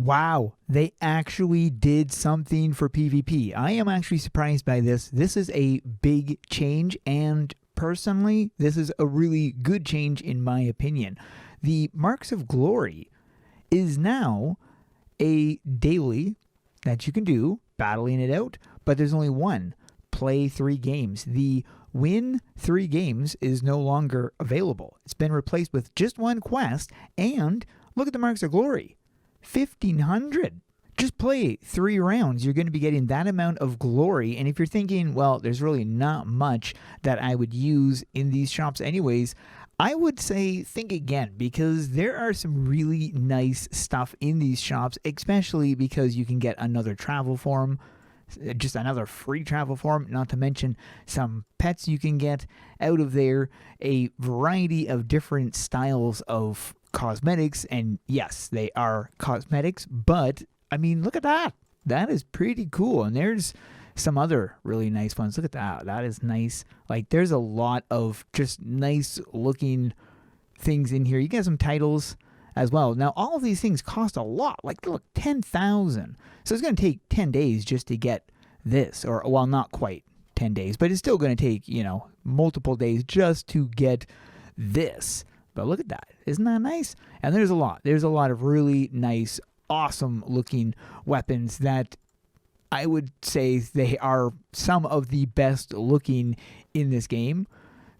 Wow, they actually did something for PvP. I am actually surprised by this. This is a big change, and personally, this is a really good change in my opinion. The Marks of Glory is now a daily that you can do, battling it out, but there's only one. Play 3 games. The win 3 games is no longer available. It's been replaced with just one quest, and look at the Marks of Glory. 1,500. Just play 3 rounds. You're going to be getting that amount of glory. And if you're thinking, well, there's really not much that I would use in these shops anyways, I would say think again, because there are some really nice stuff in these shops, especially because you can get another travel form, just another free travel form, not to mention some pets you can get out of there, a variety of different styles of cosmetics. And yes, they are cosmetics, but I mean, look at that. That is pretty cool. And there's some other really nice ones. Look at that. That is nice. Like, there's a lot of just nice looking things in here. You get some titles as well. Now, all of these things cost a lot. Like, look, 10,000. So it's going to take 10 days just to get this. Or, well, not quite 10 days, but it's still going to take, multiple days just to get this. But look at that. Isn't that nice? And there's a lot. There's a lot of really nice, awesome looking weapons that I would say they are some of the best looking in this game.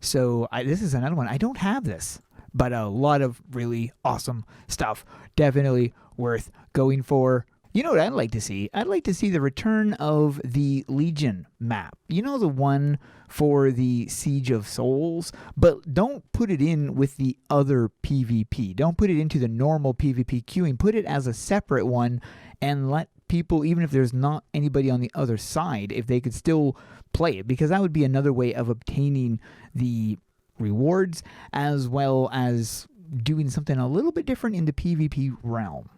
So this is another one. I don't have this, but a lot of really awesome stuff. Definitely worth going for. You know what I'd like to see? I'd like to see the return of the Legion map. You know, the one for the Siege of Souls? But don't put it in with the other PvP. Don't put it into the normal PvP queuing. Put it as a separate one and let people, even if there's not anybody on the other side, if they could still play it. Because that would be another way of obtaining the rewards, as well as doing something a little bit different in the PvP realm.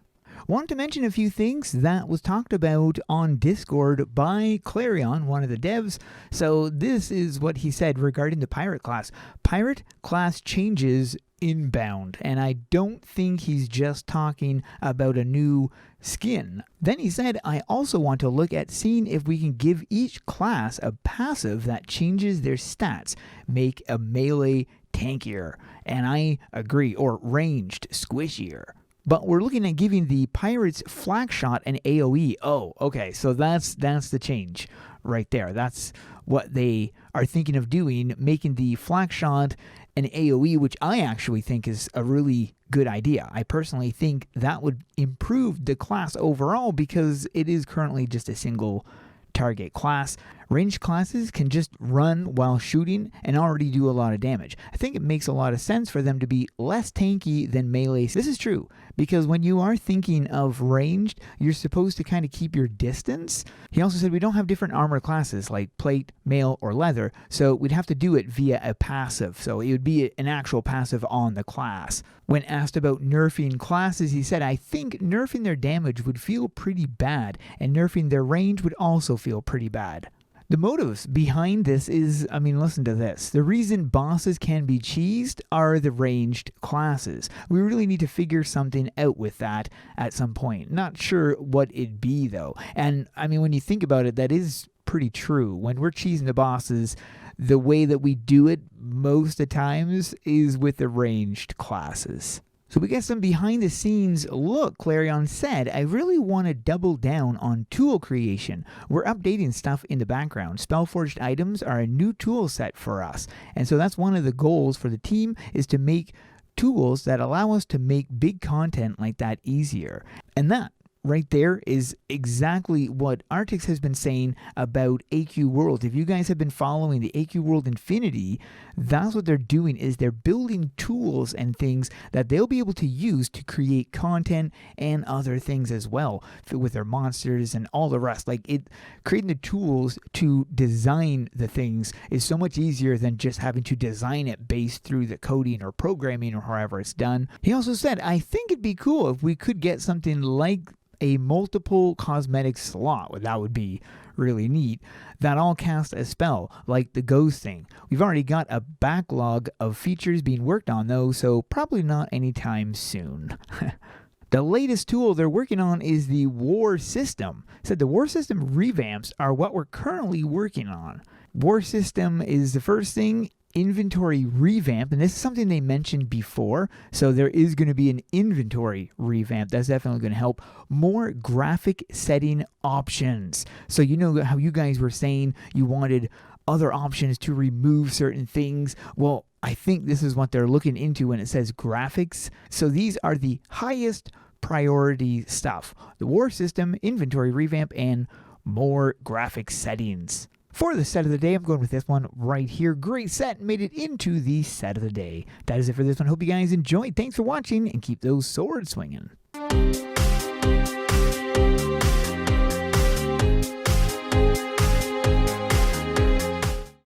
Want to mention a few things that was talked about on Discord by Clarion, one of the devs. So this is what he said regarding the pirate class. Pirate class changes inbound, and I don't think he's just talking about a new skin. Then he said, I also want to look at seeing if we can give each class a passive that changes their stats, make a melee tankier, and I agree, or ranged squishier. But we're looking at giving the pirates flak shot and AoE. Oh, okay, so that's the change right there. That's what they are thinking of doing, making the flak shot an AoE, which I actually think is a really good idea. I personally think that would improve the class overall because it is currently just a single target class. Ranged classes can just run while shooting and already do a lot of damage. I think it makes a lot of sense for them to be less tanky than melee. This is true, because when you are thinking of ranged, you're supposed to kind of keep your distance. He also said we don't have different armor classes like plate, mail, or leather, so we'd have to do it via a passive. So it would be an actual passive on the class. When asked about nerfing classes, he said, I think nerfing their damage would feel pretty bad, and nerfing their range would also feel pretty bad. The motives behind this is, I mean, listen to this. The reason bosses can be cheesed are the ranged classes. We really need to figure something out with that at some point. Not sure what it'd be, though. And, I mean, when you think about it, that is pretty true. When we're cheesing the bosses, the way that we do it most of the times is with the ranged classes. So we get some behind the scenes look. Clarion said, I really want to double down on tool creation. We're updating stuff in the background. Spellforged items are a new tool set for us. And so that's one of the goals for the team, is to make tools that allow us to make big content like that easier. And that right there is exactly what Artix has been saying about AQ World. If you guys have been following the AQ World Infinity, that's what they're doing, is they're building tools and things that they'll be able to use to create content and other things as well with their monsters and all the rest. Like, creating the tools to design the things is so much easier than just having to design it based through the coding or programming or however it's done. He also said, I think it'd be cool if we could get something like a multiple cosmetic slot. Well, that would be really neat. That all cast a spell, like the ghost thing. We've already got a backlog of features being worked on though, so probably not anytime soon. The latest tool they're working on is the war system. Said the war system revamps are what we're currently working on. War system is the first thing. Inventory revamp, and this is something they mentioned before, so there is going to be an inventory revamp. That's definitely going to help. More graphic setting options. So you know how you guys were saying you wanted other options to remove certain things. Well, I think this is what they're looking into when it says graphics. So these are the highest priority stuff. The war system, inventory revamp, and more graphic settings. For the set of the day, I'm going with this one right here. Great set, made it into the set of the day. That is it for this one. Hope you guys enjoyed. Thanks for watching, and keep those swords swinging.